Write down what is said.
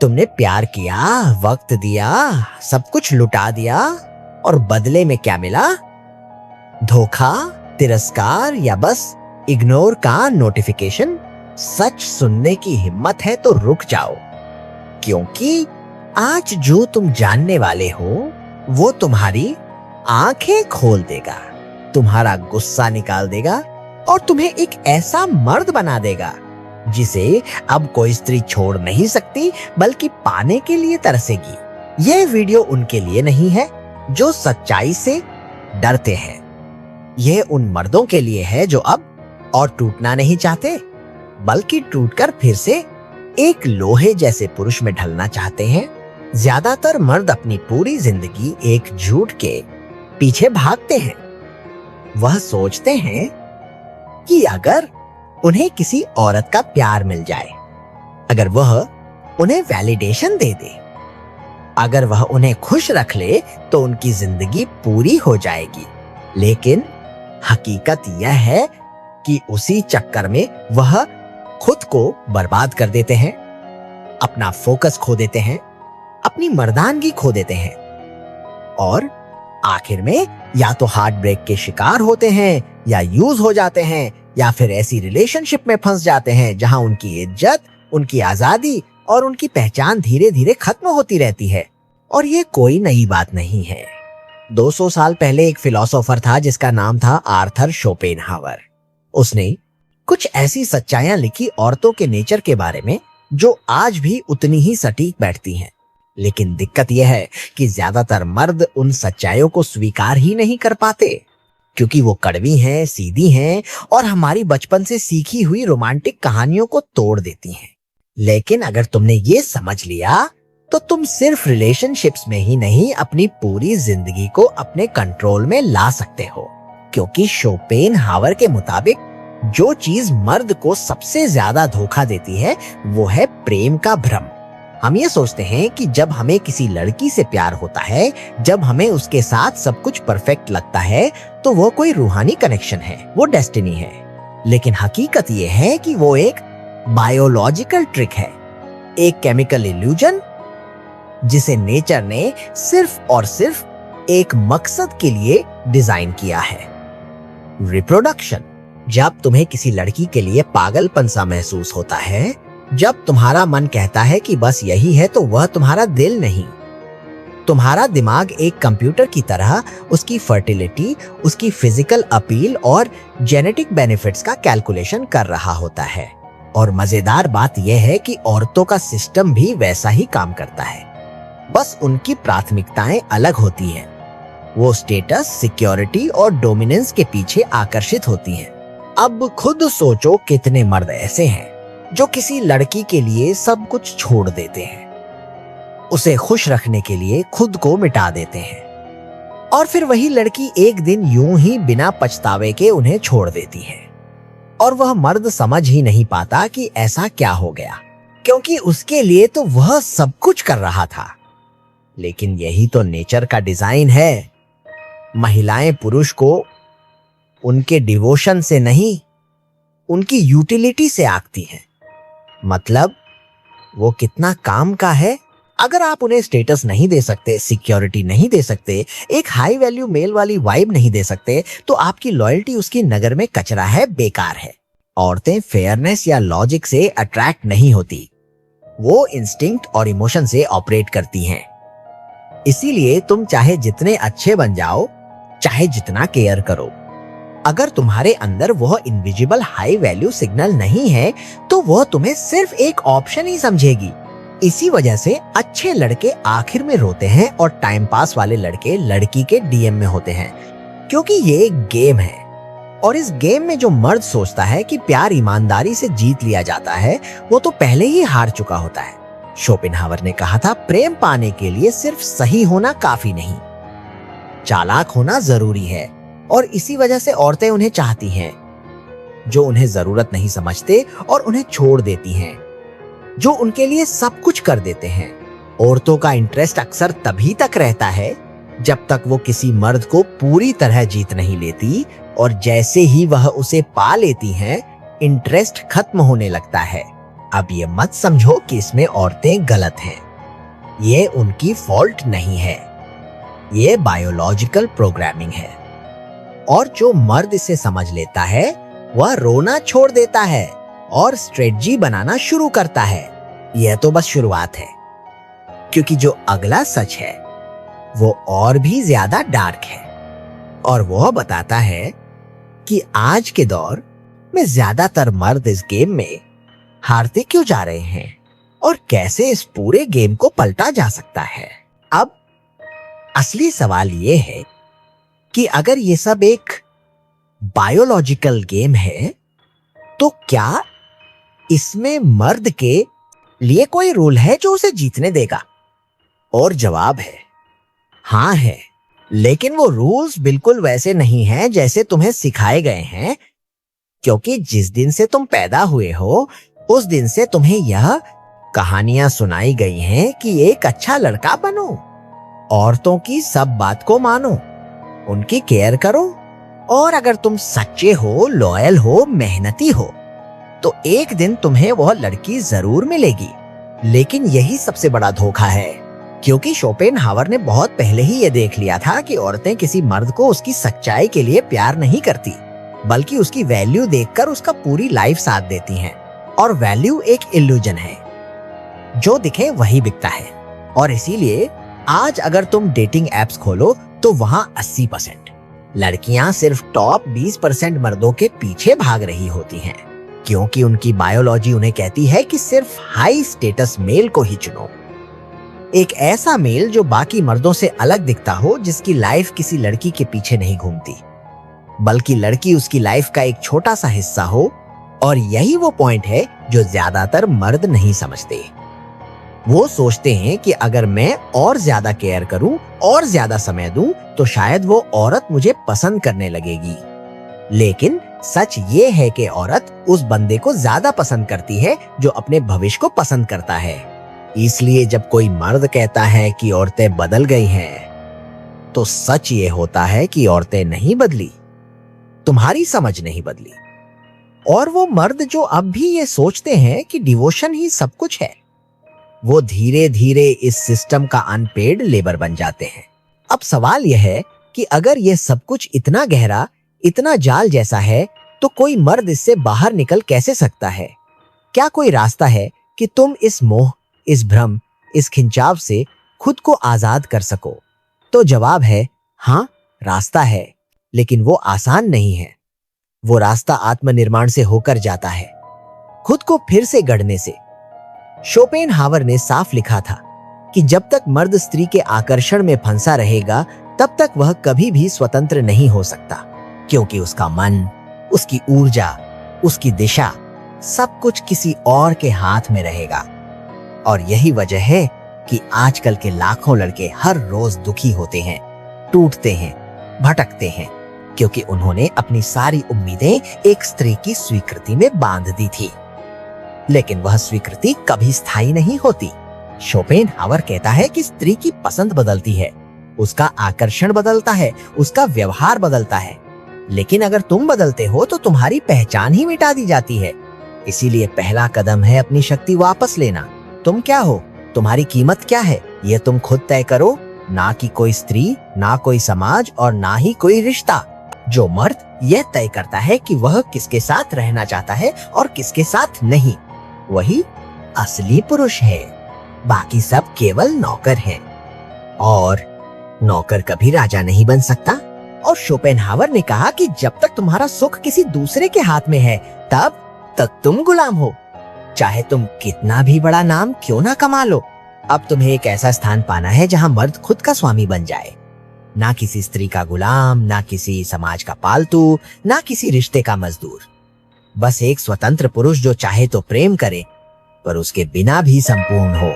तुमने प्यार किया, वक्त दिया, सब कुछ लुटा दिया और बदले में क्या मिला? धोखा, तिरस्कार या बस इग्नोर का नोटिफिकेशन? सच सुनने की हिम्मत है तो रुक जाओ, क्योंकि आज जो तुम जानने वाले हो वो तुम्हारी आंखें खोल देगा, तुम्हारा गुस्सा निकाल देगा और तुम्हें एक ऐसा मर्द बना देगा जिसे अब कोई स्त्री छोड़ नहीं सकती, बल्कि पाने के लिए तरसेगी। यह वीडियो उनके लिए नहीं है जो सच्चाई से डरते हैं। यह उन मर्दों के लिए है जो अब और टूटना नहीं चाहते, बल्कि टूटकर फिर से एक लोहे जैसे पुरुष में ढलना चाहते हैं। ज्यादातर मर्द अपनी पूरी जिंदगी एक झूठ के पीछे भागते हैं। वह सोचते हैं कि अगर उन्हें किसी औरत का प्यार मिल जाए, अगर वह उन्हें वैलिडेशन दे दे, अगर वह उन्हें खुश रख ले तो उनकी जिंदगी पूरी हो जाएगी। लेकिन हकीकत यह है कि उसी चक्कर में वह खुद को बर्बाद कर देते हैं, अपना फोकस खो देते हैं, अपनी मर्दानगी खो देते हैं और आखिर में या तो हार्ट ब्रेक के शिकार होते हैं, या यूज हो जाते हैं, या फिर ऐसी रिलेशनशिप में फंस जाते हैं जहां उनकी इज्जत, उनकी आजादी और उनकी पहचान धीरे धीरे खत्म होती रहती है। और ये कोई नई बात नहीं है। 200 साल पहले एक फिलोसोफर था जिसका नाम था आर्थर शोपेनहावर। उसने कुछ ऐसी सच्चाइयां लिखी औरतों के नेचर के बारे में जो आज भी उतनी ही सटीक बैठती हैं। लेकिन दिक्कत यह है कि ज्यादातर मर्द उन सच्चाइयों को स्वीकार ही नहीं कर पाते, क्योंकि वो कड़वी हैं, सीधी हैं और हमारी बचपन से सीखी हुई रोमांटिक कहानियों को तोड़ देती हैं। लेकिन अगर तुमने ये समझ लिया तो तुम सिर्फ रिलेशनशिप्स में ही नहीं, अपनी पूरी जिंदगी को अपने कंट्रोल में ला सकते हो। क्योंकि शोपेनहावर के मुताबिक जो चीज मर्द को सबसे ज्यादा धोखा देती है वो है प्रेम का भ्रम। हम ये सोचते हैं कि जब हमें किसी लड़की से प्यार होता है, जब हमें उसके साथ सब कुछ परफेक्ट लगता है, तो वो कोई रूहानी कनेक्शन है, वो डेस्टिनी है। लेकिन हकीकत ये है कि वो एक बायोलॉजिकल ट्रिक है, एक केमिकल इल्यूजन जिसे नेचर ने सिर्फ और सिर्फ एक मकसद के लिए डिजाइन किया है, रिप्रोडक्शन। जब तुम्हें किसी लड़की के लिए पागलपन सा महसूस होता है, जब तुम्हारा मन कहता है कि बस यही है, तो वह तुम्हारा दिल नहीं, तुम्हारा दिमाग एक कंप्यूटर की तरह उसकी फर्टिलिटी, उसकी फिजिकल अपील और जेनेटिक बेनिफिट्स का कैलकुलेशन कर रहा होता है। और मजेदार बात यह है कि औरतों का सिस्टम भी वैसा ही काम करता है, बस उनकी प्राथमिकताएं अलग होती हैं। वो स्टेटस, सिक्योरिटी और डोमिनेंस के पीछे आकर्षित होती हैं। अब खुद सोचो कितने मर्द ऐसे हैं जो किसी लड़की के लिए सब कुछ छोड़ देते हैं, उसे खुश रखने के लिए खुद को मिटा देते हैं, और फिर वही लड़की एक दिन यूं ही बिना पछतावे के उन्हें छोड़ देती है। और वह मर्द समझ ही नहीं पाता कि ऐसा क्या हो गया, क्योंकि उसके लिए तो वह सब कुछ कर रहा था। लेकिन यही तो नेचर का डिजाइन है। महिलाएं पुरुष को उनके डिवोशन से नहीं, उनकी यूटिलिटी से आंकती हैं। मतलब वो कितना काम का है। अगर आप उन्हें स्टेटस नहीं दे सकते, सिक्योरिटी नहीं दे सकते, एक हाई वैल्यू मेल वाली वाइब नहीं दे सकते, तो आपकी लॉयल्टी उसकी नजर में कचरा है, बेकार है। औरतें फेयरनेस या लॉजिक से अट्रैक्ट नहीं होती, वो इंस्टिंक्ट और इमोशन से ऑपरेट करती हैं। इसीलिए तुम चाहे जितने अच्छे बन जाओ, चाहे जितना केयर करो, अगर तुम्हारे अंदर वह इनविजिबल हाई वैल्यू सिग्नल नहीं है, तो वह तुम्हें सिर्फ एक ऑप्शन ही समझेगी। इसी वजह से अच्छे लड़के आखिर में रोते हैं और टाइम पास वाले लड़के लड़की के डीएम में होते हैं, क्योंकि ये एक गेम है। और इस गेम में जो मर्द सोचता है कि प्यार ईमानदारी से जीत लिया जाता है, वो तो पहले ही हार चुका होता है। शोपेनहावर ने कहा था, प्रेम पाने के लिए सिर्फ सही होना काफी नहीं, चालाक होना जरूरी है। और इसी वजह से औरतें उन्हें चाहती हैं जो उन्हें जरूरत नहीं समझते और उन्हें छोड़ देती हैं, जो उनके लिए सब कुछ कर देते हैं। औरतों का इंटरेस्ट अक्सर तभी तक रहता है जब तक वो किसी मर्द को पूरी तरह जीत नहीं लेती, और जैसे ही वह उसे पा लेती हैं, इंटरेस्ट खत्म होने लगता है। अब ये मत समझो कि इसमें औरतें गलत हैं। ये उनकी फॉल्ट नहीं है, ये बायोलॉजिकल प्रोग्रामिंग है। और जो मर्द इसे समझ लेता है वह रोना छोड़ देता है और स्ट्रेटजी बनाना शुरू करता है। यह तो बस शुरुआत है, क्योंकि जो अगला सच है वो और भी ज्यादा डार्क है। और वह बताता है कि आज के दौर में ज्यादातर मर्द इस गेम में हारते क्यों जा रहे हैं और कैसे इस पूरे गेम को पलटा जा सकता है। अब असली सवाल ये है कि अगर ये सब एक बायोलॉजिकल गेम है तो क्या इसमें मर्द के लिए कोई रूल है जो उसे जीतने देगा? और जवाब है हाँ है, लेकिन वो रूल्स बिल्कुल वैसे नहीं हैं जैसे तुम्हें सिखाए गए हैं, क्योंकि जिस दिन से तुम पैदा हुए हो उस दिन से तुम्हें यह कहानियां सुनाई गई हैं कि एक अच्छा लड़का बनो, औरतों की सब बात को मानो, उनकी केयर करो, और अगर तुम सच्चे हो, लॉयल हो, मेहनती हो तो एक दिन तुम्हें वह लड़की जरूर मिलेगी। लेकिन यही सबसे बड़ा धोखा है, क्योंकि शोपेनहावर ने बहुत पहले ही यह देख लिया था कि औरतें किसी मर्द को उसकी सच्चाई के लिए प्यार नहीं करती, बल्कि उसकी वैल्यू देखकर उसका पूरी लाइफ साथ देती हैं। और वैल्यू एक इल्यूजन है, जो दिखे वही बिकता है। और इसीलिए आज अगर तुम डेटिंग एप्स खोलो तो वहां 80% लड़कियां सिर्फ टॉप 20% मर्दों के पीछे भाग रही होती हैं, क्योंकि उनकी बायोलॉजी उन्हें कहती है कि सिर्फ हाई स्टेटस मेल को ही चुनो। एक ऐसा मेल जो बाकी मर्दों से अलग दिखता हो, जिसकी लाइफ किसी लड़की के पीछे नहीं घूमती, बल्कि लड़की उसकी लाइफ का एक छोटा सा हिस्सा हो। और यही वो पॉइंट है जो ज्यादातर मर्द नहीं समझते। वो सोचते हैं कि अगर मैं और ज्यादा केयर करूं और ज्यादा समय दूं तो शायद वो औरत मुझे पसंद करने लगेगी। लेकिन सच ये है कि औरत उस बंदे को ज्यादा पसंद करती है जो अपने भविष्य को पसंद करता है। इसलिए जब कोई मर्द कहता है कि औरतें बदल गई हैं, तो सच ये होता है कि औरतें नहीं बदली, तुम्हारी समझ नहीं बदली। और वो मर्द जो अब भी ये सोचते हैं कि डिवोशन ही सब कुछ है, वो धीरे धीरे इस सिस्टम का अनपेड लेबर बन जाते हैं। अब सवाल यह है कि अगर ये सब कुछ इतना गहरा, इतना जाल जैसा है, तो कोई मर्द इससे बाहर निकल कैसे सकता है? क्या कोई रास्ता है कि तुम इस मोह, इस भ्रम, इस खिंचाव से खुद को आजाद कर सको? तो जवाब है हाँ, रास्ता है, लेकिन वो आसान नहीं है। वो रास्ता आत्मनिर्माण से होकर जाता है, खुद को फिर से गढ़ने से। शोपेनहावर ने साफ लिखा था कि जब तक मर्द स्त्री के आकर्षण में फंसा रहेगा, तब तक वह कभी भी स्वतंत्र नहीं हो सकता, क्योंकि उसका मन, उसकी ऊर्जा, उसकी दिशा सब कुछ किसी और के हाथ में रहेगा। और यही वजह है कि आजकल के लाखों लड़के हर रोज दुखी होते हैं, टूटते हैं, भटकते हैं, क्योंकि उन्होंने अपनी सारी उम्मीदें एक स्त्री की स्वीकृति में बांध दी थी। लेकिन वह स्वीकृति कभी स्थायी नहीं होती। शोपेनहावर कहता है कि स्त्री की पसंद बदलती है, उसका आकर्षण बदलता है, उसका व्यवहार बदलता है, लेकिन अगर तुम बदलते हो तो तुम्हारी पहचान ही मिटा दी जाती है। इसीलिए पहला कदम है अपनी शक्ति वापस लेना। तुम क्या हो, तुम्हारी कीमत क्या है, यह तुम खुद तय करो, ना कि कोई स्त्री, ना कोई समाज और ना ही कोई रिश्ता। जो मर्द यह तय करता है कि वह किसके साथ रहना चाहता है और किसके साथ नहीं, वही असली पुरुष है। बाकी सब केवल नौकर हैं, और नौकर कभी राजा नहीं बन सकता। और शोपेनहावर ने कहा कि जब तक तुम्हारा सुख किसी दूसरे के हाथ में है, तब तक तुम गुलाम हो, चाहे तुम कितना भी बड़ा नाम क्यों ना कमा लो। अब तुम्हें एक ऐसा स्थान पाना है जहां मर्द खुद का स्वामी बन जाए, ना किसी स्त्री का गुलाम, ना किसी समाज का पालतू, ना किसी रिश्ते का मजदूर। बस एक स्वतंत्र पुरुष जो चाहे तो प्रेम करे, पर उसके बिना भी संपूर्ण हो।